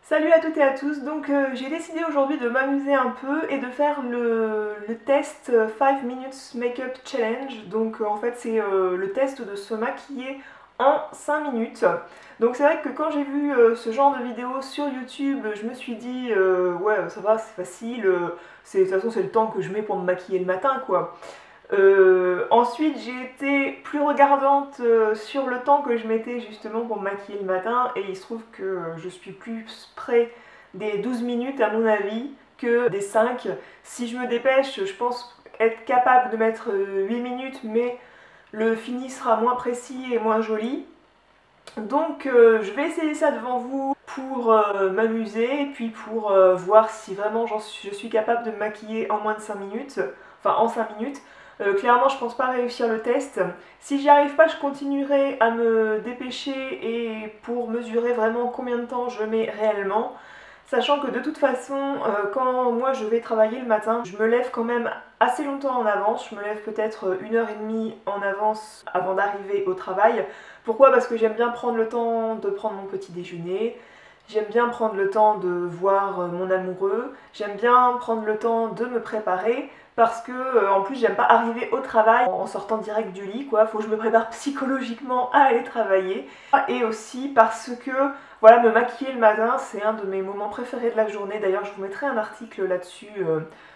Salut à toutes et à tous, donc j'ai décidé aujourd'hui de m'amuser un peu et de faire le test 5 minutes makeup challenge. Donc en fait c'est le test de se maquiller en 5 minutes. Donc c'est vrai que quand j'ai vu ce genre de vidéo sur YouTube, je me suis dit ouais ça va, c'est facile, de toute façon c'est le temps que je mets pour me maquiller le matin quoi. Ensuite, j'ai été plus regardante sur le temps que je mettais justement pour me maquiller le matin et il se trouve que je suis plus près des 12 minutes à mon avis que des 5. Si je me dépêche, je pense être capable de mettre 8 minutes mais le fini sera moins précis et moins joli. Donc je vais essayer ça devant vous pour m'amuser et puis pour voir si vraiment je suis capable de me maquiller en moins de 5 minutes, enfin en 5 minutes. Clairement je pense pas réussir le test. Si j'y arrive pas je continuerai à me dépêcher et pour mesurer vraiment combien de temps je mets réellement. Sachant que de toute façon, quand moi je vais travailler le matin, je me lève quand même assez longtemps en avance. Je me lève peut-être 1h30 en avance avant d'arriver au travail. Pourquoi? Parce que j'aime bien prendre le temps de prendre mon petit déjeuner. J'aime bien prendre le temps de voir mon amoureux. J'aime bien prendre le temps de me préparer. Parce que en plus j'aime pas arriver au travail en sortant direct du lit quoi, faut que je me prépare psychologiquement à aller travailler. Et aussi parce que voilà, me maquiller le matin, c'est un de mes moments préférés de la journée. D'ailleurs, je vous mettrai un article là-dessus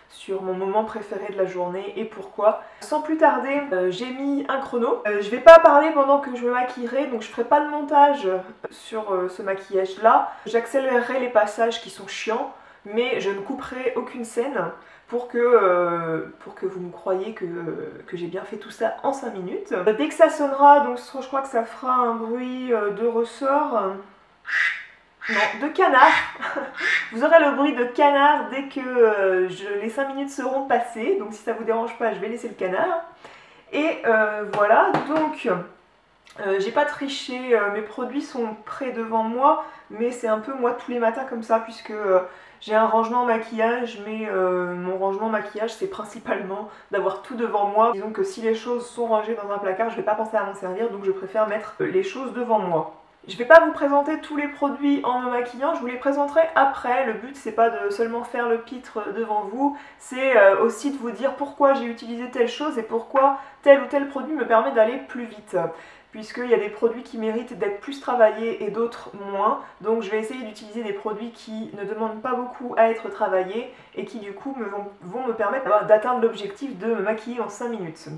sur mon moment préféré de la journée et pourquoi. Sans plus tarder, j'ai mis un chrono. Je vais pas parler pendant que je me maquillerai, donc je ferai pas de montage sur ce maquillage-là. J'accélérerai les passages qui sont chiants, mais je ne couperai aucune scène pour que vous me croyiez que j'ai bien fait tout ça en 5 minutes. Dès que ça sonnera, donc je crois que ça fera un bruit de ressort. Non, de canard. Vous aurez le bruit de canard dès que les 5 minutes seront passées. Donc si ça vous dérange pas, je vais laisser le canard. Et voilà, donc j'ai pas triché, mes produits sont prêts devant moi, mais c'est un peu moi tous les matins comme ça, puisque j'ai un rangement maquillage, mais mon rangement maquillage c'est principalement d'avoir tout devant moi. Disons que si les choses sont rangées dans un placard, je vais pas penser à m'en servir, donc je préfère mettre les choses devant moi. Je vais pas vous présenter tous les produits en me maquillant, je vous les présenterai après. Le but c'est pas de seulement faire le pitre devant vous, c'est aussi de vous dire pourquoi j'ai utilisé telle chose et pourquoi tel ou tel produit me permet d'aller plus vite. Puisqu'il y a des produits qui méritent d'être plus travaillés et d'autres moins. Donc je vais essayer d'utiliser des produits qui ne demandent pas beaucoup à être travaillés et qui du coup vont me permettre d'atteindre l'objectif de me maquiller en 5 minutes.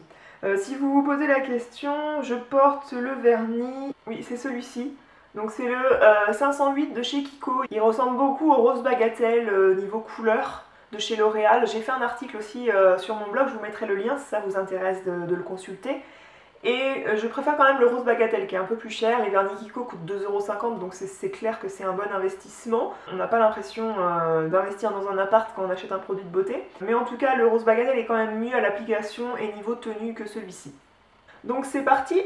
Si vous vous posez la question, je porte le vernis, oui c'est celui-ci. Donc c'est le 508 de chez Kiko. Il ressemble beaucoup au Rose Bagatelle niveau couleur de chez L'Oréal. J'ai fait un article aussi sur mon blog, je vous mettrai le lien si ça vous intéresse de le consulter. Et je préfère quand même le Rose Bagatelle qui est un peu plus cher. Les vernis Kiko coûtent 2,50 € donc c'est clair que c'est un bon investissement. On n'a pas l'impression d'investir dans un appart quand on achète un produit de beauté. Mais en tout cas, le Rose Bagatelle est quand même mieux à l'application et niveau tenue que celui-ci. Donc c'est parti.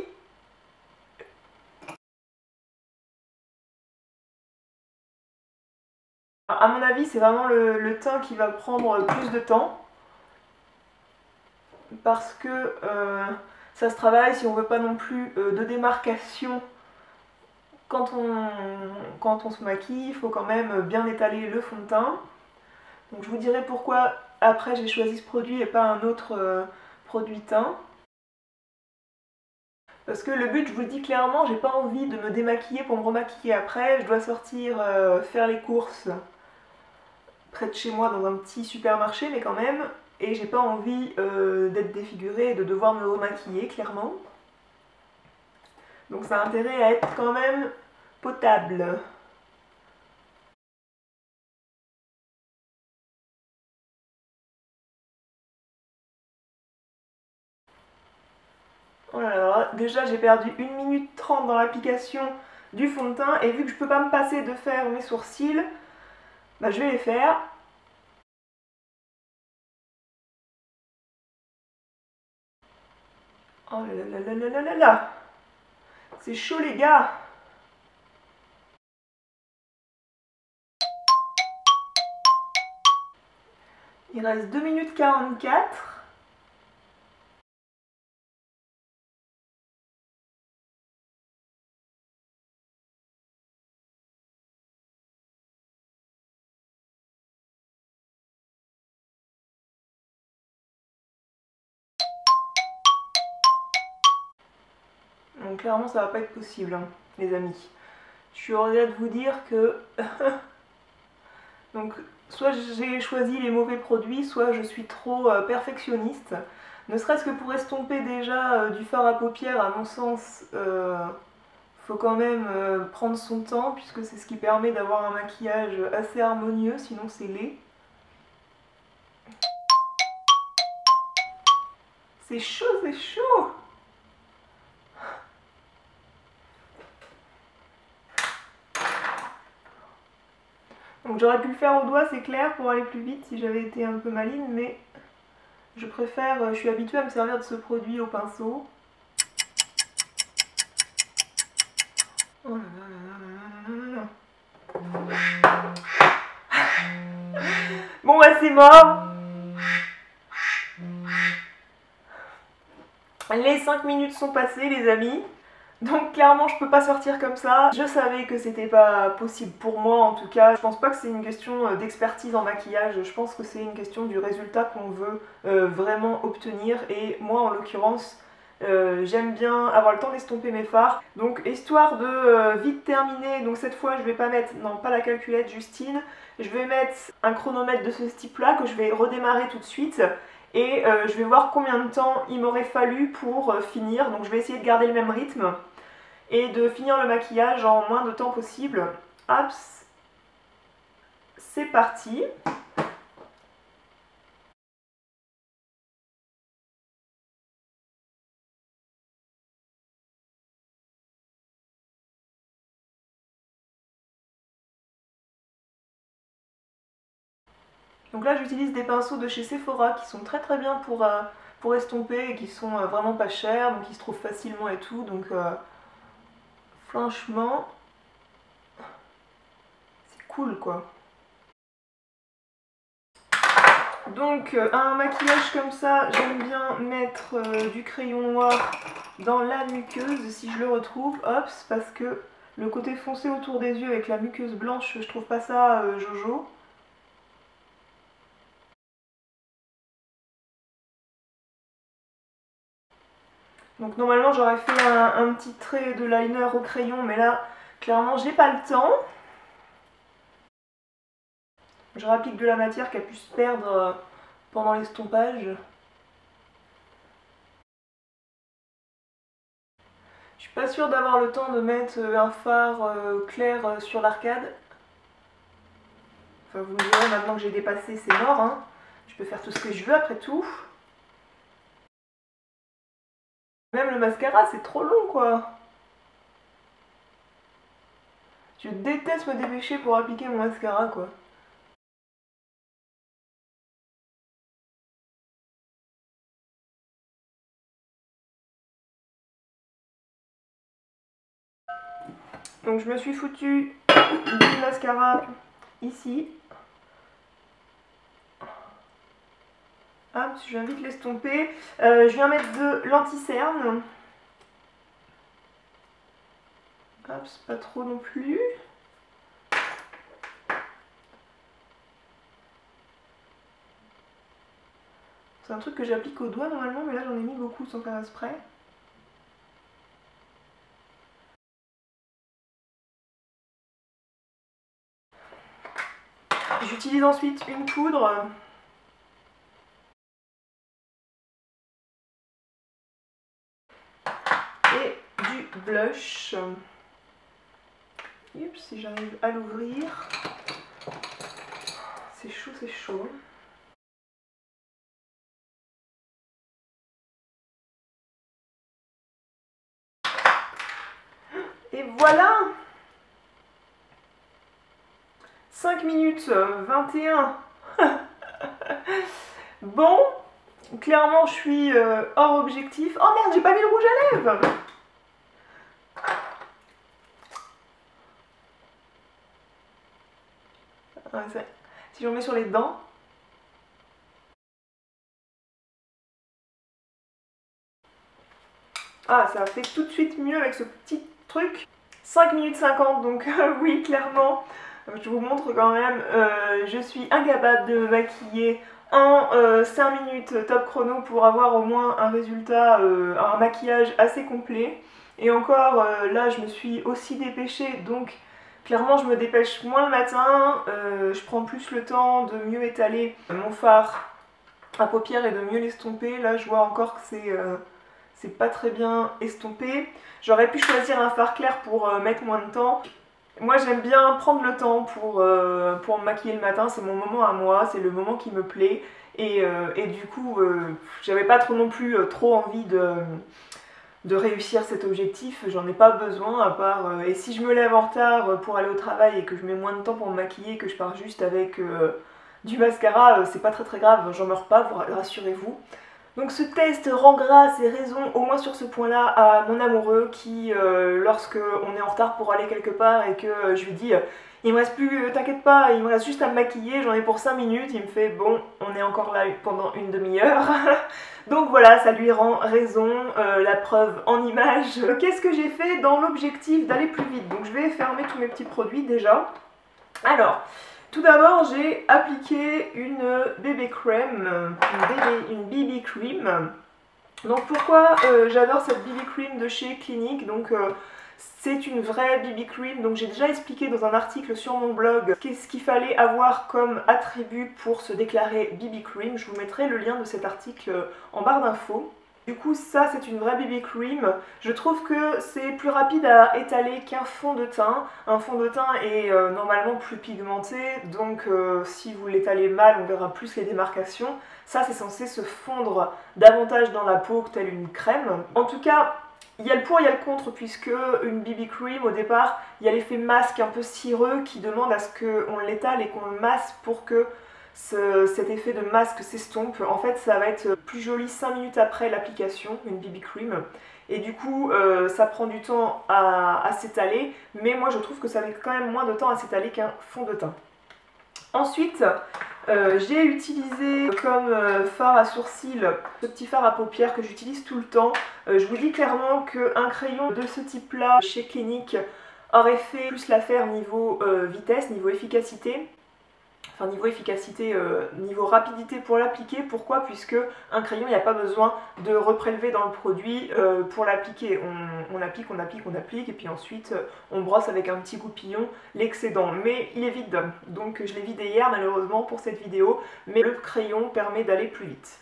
À mon avis, c'est vraiment le teint qui va prendre plus de temps. Parce que ça se travaille si on veut pas non plus de démarcation. Quand on se maquille, il faut quand même bien étaler le fond de teint. Donc je vous dirai pourquoi après j'ai choisi ce produit et pas un autre produit teint. Parce que le but, je vous le dis clairement, j'ai pas envie de me démaquiller pour me remaquiller après. Je dois sortir faire les courses près de chez moi dans un petit supermarché, mais quand même. Et j'ai pas envie d'être défigurée et de devoir me remaquiller, clairement. Donc ça a intérêt à être quand même potable. Oh là là, déjà j'ai perdu 1 minute 30 dans l'application du fond de teint et vu que je peux pas me passer de faire mes sourcils, bah je vais les faire. Oh là là là là là là là, c'est chaud les gars. Il reste 2 minutes 44. donc clairement ça va pas être possible, hein, les amis. Je suis au regret de vous dire que... donc soit j'ai choisi les mauvais produits, soit je suis trop perfectionniste. Ne serait-ce que pour estomper déjà du fard à paupières, à mon sens, faut quand même prendre son temps, puisque c'est ce qui permet d'avoir un maquillage assez harmonieux, sinon c'est laid. C'est chaud, c'est chaud! Donc j'aurais pu le faire au doigt, c'est clair, pour aller plus vite si j'avais été un peu maligne, mais je préfère, je suis habituée à me servir de ce produit au pinceau. Oh là là là là là. Bon bah c'est mort. Les 5 minutes sont passées les amis. Donc clairement je peux pas sortir comme ça. Je savais que c'était pas possible pour moi en tout cas. Je pense pas que c'est une question d'expertise en maquillage. Je pense que c'est une question du résultat qu'on veut vraiment obtenir. Et moi en l'occurrence j'aime bien avoir le temps d'estomper mes fards. Donc histoire de vite terminer, donc cette fois je vais pas mettre, non pas la calculette Justine, je vais mettre un chronomètre de ce type là que je vais redémarrer tout de suite. Et je vais voir combien de temps il m'aurait fallu pour finir. Donc je vais essayer de garder le même rythme et de finir le maquillage en moins de temps possible. Hop, c'est parti. Donc là j'utilise des pinceaux de chez Sephora qui sont très bien pour estomper et qui sont vraiment pas chers, donc ils se trouvent facilement et tout, donc franchement c'est cool quoi. Donc un maquillage comme ça, j'aime bien mettre du crayon noir dans la muqueuse si je le retrouve, hop, parce que le côté foncé autour des yeux avec la muqueuse blanche, je trouve pas ça jojo. Donc normalement j'aurais fait un petit trait de liner au crayon, mais là clairement j'ai pas le temps. Je rapplique de la matière qui a pu se perdre pendant l'estompage. Je suis pas sûre d'avoir le temps de mettre un fard clair sur l'arcade. Enfin vous me direz, maintenant que j'ai dépassé c'est mort, hein. Je peux faire tout ce que je veux après tout. Même le mascara c'est trop long quoi. Je déteste me dépêcher pour appliquer mon mascara quoi. Donc je me suis foutu du mascara ici. Hop, je viens vite l'estomper. Je viens mettre de l'anti-cerne. Hop, c'est pas trop non plus. C'est un truc que j'applique au doigt normalement, mais là j'en ai mis beaucoup sans faire exprès. J'utilise ensuite une poudre. Et du blush. Oups, si j'arrive à l'ouvrir. C'est chaud, c'est chaud. Et voilà! 5 minutes 21. Bon, clairement je suis hors objectif. Oh merde, j'ai pas mis le rouge à lèvres! Ouais, si j'en mets sur les dents. Ah, ça fait tout de suite mieux avec ce petit truc. 5 minutes 50, donc oui, clairement. Je vous montre quand même, je suis incapable de me maquiller en 5 minutes top chrono pour avoir au moins un résultat, un maquillage assez complet. Et encore là je me suis aussi dépêchée, donc clairement je me dépêche moins le matin, je prends plus le temps de mieux étaler mon fard à paupières et de mieux l'estomper. Là je vois encore que c'est pas très bien estompé. J'aurais pu choisir un fard clair pour mettre moins de temps. Moi j'aime bien prendre le temps pour me maquiller le matin, c'est mon moment à moi, c'est le moment qui me plaît. Et du coup j'avais pas trop non plus trop envie de réussir cet objectif, j'en ai pas besoin à part... et si je me lève en retard pour aller au travail et que je mets moins de temps pour me maquiller, que je pars juste avec du mascara, c'est pas très grave, j'en meurs pas, rassurez-vous. Donc ce test rend grâce et raison, au moins sur ce point-là, à mon amoureux qui, lorsque on est en retard pour aller quelque part et que je lui dis il me reste plus, t'inquiète pas, il me reste juste à me maquiller, j'en ai pour 5 minutes, il me fait bon, on est encore là pendant une demi-heure. Donc voilà, ça lui rend raison, la preuve en image. Qu'est-ce que j'ai fait dans l'objectif d'aller plus vite? Donc je vais fermer tous mes petits produits déjà. Alors, tout d'abord, j'ai appliqué une BB cream, une BB cream. Donc pourquoi j'adore cette BB cream de chez Clinique? Donc c'est une vraie BB cream, donc j'ai déjà expliqué dans un article sur mon blog qu'est-ce qu'il fallait avoir comme attribut pour se déclarer BB cream. Je vous mettrai le lien de cet article en barre d'infos. Du coup ça c'est une vraie BB cream, je trouve que c'est plus rapide à étaler qu'un fond de teint. Un fond de teint est normalement plus pigmenté, donc si vous l'étalez mal on verra plus les démarcations. Ça c'est censé se fondre davantage dans la peau que telle une crème. En tout cas, il y a le pour et il y a le contre, puisque une BB cream au départ, il y a l'effet masque un peu cireux qui demande à ce qu'on l'étale et qu'on le masse pour que cet effet de masque s'estompe. En fait ça va être plus joli 5 minutes après l'application, une BB cream, et du coup ça prend du temps à s'étaler, mais moi je trouve que ça met quand même moins de temps à s'étaler qu'un fond de teint. Ensuite j'ai utilisé comme fard à sourcils ce petit fard à paupières que j'utilise tout le temps. Je vous dis clairement qu'un crayon de ce type là chez Clinique aurait fait plus l'affaire niveau vitesse, niveau efficacité. Enfin niveau efficacité, niveau rapidité pour l'appliquer. Pourquoi? Puisque un crayon, il n'y a pas besoin de reprélever dans le produit pour l'appliquer. On applique, et puis ensuite on brosse avec un petit goupillon l'excédent. Mais il est vide, donc je l'ai vidé hier malheureusement pour cette vidéo, mais le crayon permet d'aller plus vite.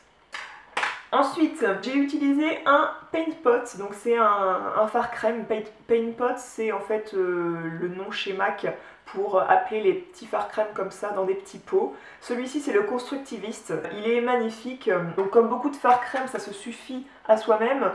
Ensuite, j'ai utilisé un Paint Pot, donc c'est un fard crème. Paint Pot, c'est en fait le nom chez MAC pour appeler les petits fards crème comme ça dans des petits pots. Celui-ci c'est le constructiviste, il est magnifique, donc comme beaucoup de fards crème ça se suffit à soi-même.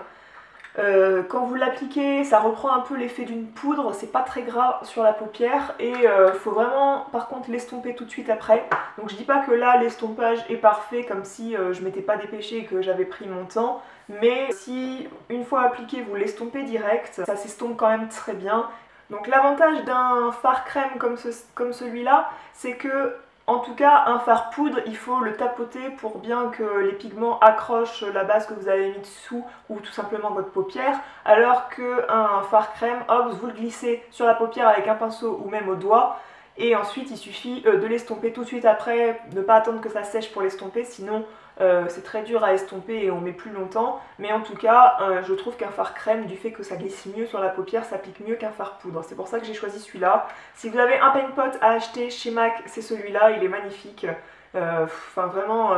Quand vous l'appliquez, ça reprend un peu l'effet d'une poudre, c'est pas très gras sur la paupière et faut vraiment par contre l'estomper tout de suite après. Donc je dis pas que là l'estompage est parfait comme si je m'étais pas dépêchée et que j'avais pris mon temps, mais si une fois appliqué vous l'estompez direct, ça s'estompe quand même très bien. Donc l'avantage d'un fard crème comme celui-là, c'est que en tout cas, un fard poudre, il faut le tapoter pour bien que les pigments accrochent la base que vous avez mis dessous ou tout simplement votre paupière, alors qu'un fard crème, hop, vous le glissez sur la paupière avec un pinceau ou même au doigt, et ensuite il suffit de l'estomper tout de suite après, ne pas attendre que ça sèche pour l'estomper, sinon c'est très dur à estomper et on met plus longtemps. Mais en tout cas, je trouve qu'un fard crème, du fait que ça glisse mieux sur la paupière, s'applique mieux qu'un fard poudre. C'est pour ça que j'ai choisi celui-là. Si vous avez un Paint Pot à acheter chez MAC, c'est celui-là, il est magnifique. Enfin vraiment,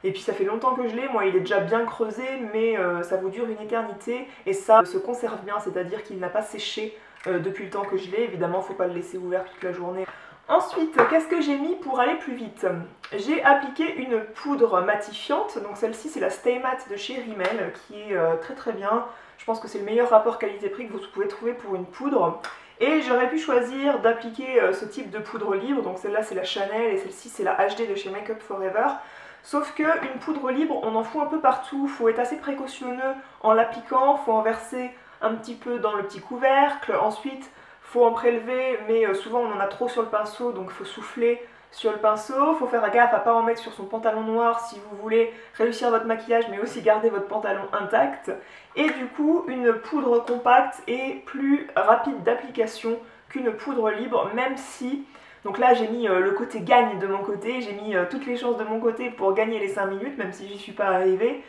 et puis ça fait longtemps que je l'ai, moi il est déjà bien creusé, mais ça vous dure une éternité et ça se conserve bien, c'est-à-dire qu'il n'a pas séché depuis le temps que je l'ai. Évidemment, faut pas le laisser ouvert toute la journée. Ensuite, qu'est-ce que j'ai mis pour aller plus vite? J'ai appliqué une poudre matifiante, donc celle-ci c'est la Stay Matte de chez Rimmel, qui est très bien. Je pense que c'est le meilleur rapport qualité-prix que vous pouvez trouver pour une poudre. Et j'aurais pu choisir d'appliquer ce type de poudre libre, donc celle-là c'est la Chanel et celle-ci c'est la HD de chez Make Up For Ever. Sauf qu'une poudre libre, on en fout un peu partout, faut être assez précautionneux en l'appliquant, faut en verser un petit peu dans le petit couvercle, ensuite faut en prélever, mais souvent on en a trop sur le pinceau, donc il faut souffler sur le pinceau. Faut faire gaffe à ne pas en mettre sur son pantalon noir si vous voulez réussir votre maquillage, mais aussi garder votre pantalon intact. Et du coup, une poudre compacte est plus rapide d'application qu'une poudre libre, même si Donc là j'ai mis le côté gagne de mon côté, j'ai mis toutes les chances de mon côté pour gagner les 5 minutes, même si j'y suis pas arrivée.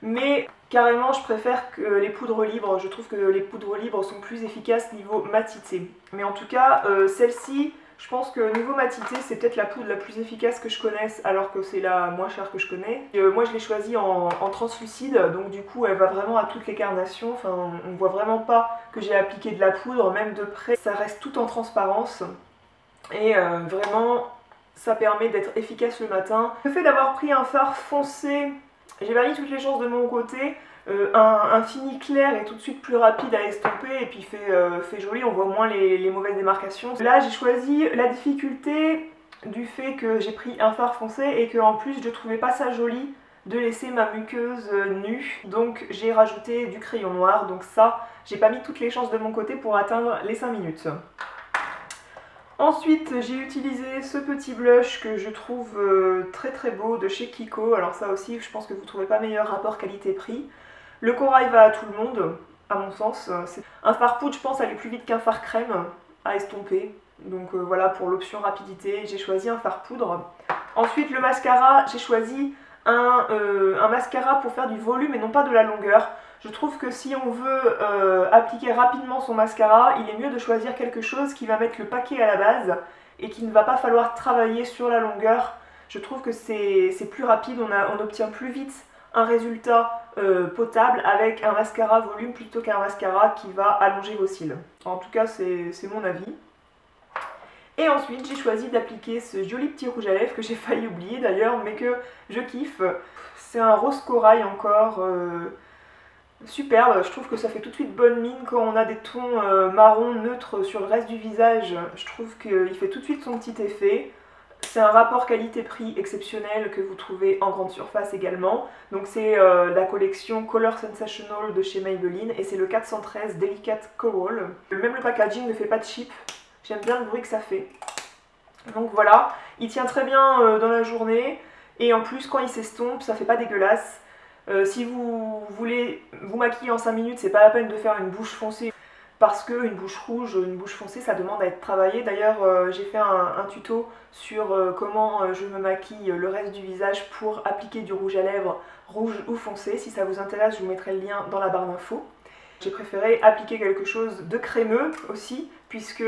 Mais carrément je préfère que les poudres libres, je trouve que les poudres libres sont plus efficaces niveau matité. Mais en tout cas celle-ci, je pense que niveau matité c'est peut-être la poudre la plus efficace que je connaisse, alors que c'est la moins chère que je connais. Moi je l'ai choisie en translucide, donc du coup elle va vraiment à toutes les carnations, enfin on voit vraiment pas que j'ai appliqué de la poudre, même de près ça reste tout en transparence. Et vraiment ça permet d'être efficace le matin. Le fait d'avoir pris un fard foncé, j'ai pas mis toutes les chances de mon côté. Un fini clair est tout de suite plus rapide à estomper et puis fait joli, on voit moins les mauvaises démarcations. Là j'ai choisi la difficulté du fait que j'ai pris un fard foncé et que en plus je trouvais pas ça joli de laisser ma muqueuse nue, donc j'ai rajouté du crayon noir, donc ça j'ai pas mis toutes les chances de mon côté pour atteindre les 5 minutes. Ensuite j'ai utilisé ce petit blush que je trouve très très beau de chez Kiko. Alors ça aussi je pense que vous ne trouvez pas meilleur rapport qualité-prix. Le corail va à tout le monde à mon sens. Un fard poudre je pense aller plus vite qu'un fard crème à estomper. Donc voilà, pour l'option rapidité j'ai choisi un fard poudre. Ensuite le mascara, j'ai choisi un mascara pour faire du volume et non pas de la longueur. Je trouve que si on veut appliquer rapidement son mascara, il est mieux de choisir quelque chose qui va mettre le paquet à la base et qui ne va pas falloir travailler sur la longueur. Je trouve que c'est plus rapide, on obtient plus vite un résultat potable avec un mascara volume plutôt qu'un mascara qui va allonger vos cils. En tout cas, c'est mon avis. Et ensuite, j'ai choisi d'appliquer ce joli petit rouge à lèvres que j'ai failli oublier d'ailleurs, mais que je kiffe. C'est un rose corail encore. Superbe, je trouve que ça fait tout de suite bonne mine quand on a des tons marron neutres sur le reste du visage. Je trouve qu'il fait tout de suite son petit effet. C'est un rapport qualité-prix exceptionnel que vous trouvez en grande surface également. Donc c'est la collection Color Sensational de chez Maybelline et c'est le 413 Delicate Coral. Même le packaging ne fait pas de cheap, j'aime bien le bruit que ça fait. Donc voilà, il tient très bien dans la journée et en plus quand il s'estompe ça fait pas dégueulasse. Si vous voulez vous maquiller en 5 minutes, c'est pas la peine de faire une bouche foncée parce qu'une bouche rouge, une bouche foncée, ça demande à être travaillé. D'ailleurs, j'ai fait un tuto sur comment je me maquille le reste du visage pour appliquer du rouge à lèvres rouge ou foncé. Si ça vous intéresse, je vous mettrai le lien dans la barre d'infos. J'ai préféré appliquer quelque chose de crémeux aussi, puisque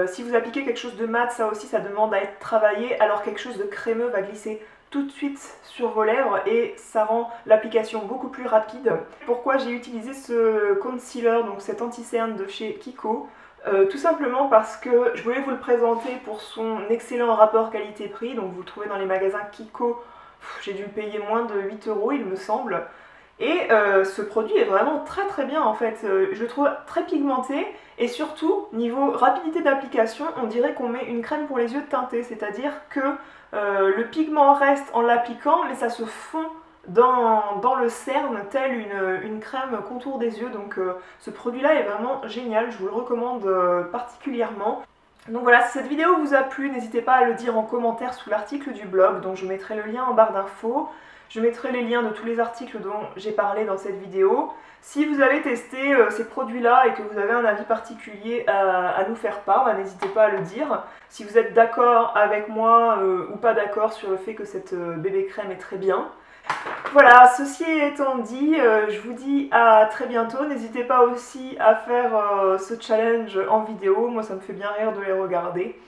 si vous appliquez quelque chose de mat, ça aussi, ça demande à être travaillé, alors quelque chose de crémeux va glisser tout de suite sur vos lèvres et ça rend l'application beaucoup plus rapide. Pourquoi j'ai utilisé ce concealer, donc cet anti-cerne de chez Kiko? Tout simplement parce que je voulais vous le présenter pour son excellent rapport qualité-prix, donc vous le trouvez dans les magasins Kiko, j'ai dû le payer moins de 8 € il me semble. Et ce produit est vraiment très très bien en fait, je le trouve très pigmenté et surtout niveau rapidité d'application on dirait qu'on met une crème pour les yeux teintée, c'est-à-dire que le pigment reste en l'appliquant mais ça se fond dans le cerne tel une crème contour des yeux, donc ce produit là est vraiment génial, je vous le recommande particulièrement. Donc voilà, si cette vidéo vous a plu, n'hésitez pas à le dire en commentaire sous l'article du blog, donc je mettrai le lien en barre d'infos. Je mettrai les liens de tous les articles dont j'ai parlé dans cette vidéo. Si vous avez testé ces produits-là et que vous avez un avis particulier à nous faire part, n'hésitez pas à le dire. Si vous êtes d'accord avec moi ou pas d'accord sur le fait que cette bébé crème est très bien. Voilà, ceci étant dit, je vous dis à très bientôt. N'hésitez pas aussi à faire ce challenge en vidéo, moi ça me fait bien rire de les regarder.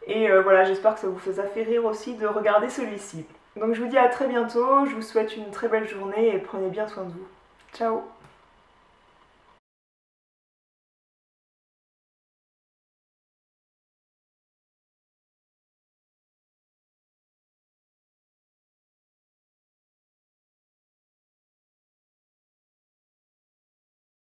Et voilà, j'espère que ça vous a fait rire aussi de regarder celui-ci. Donc je vous dis à très bientôt, je vous souhaite une très belle journée et prenez bien soin de vous. Ciao!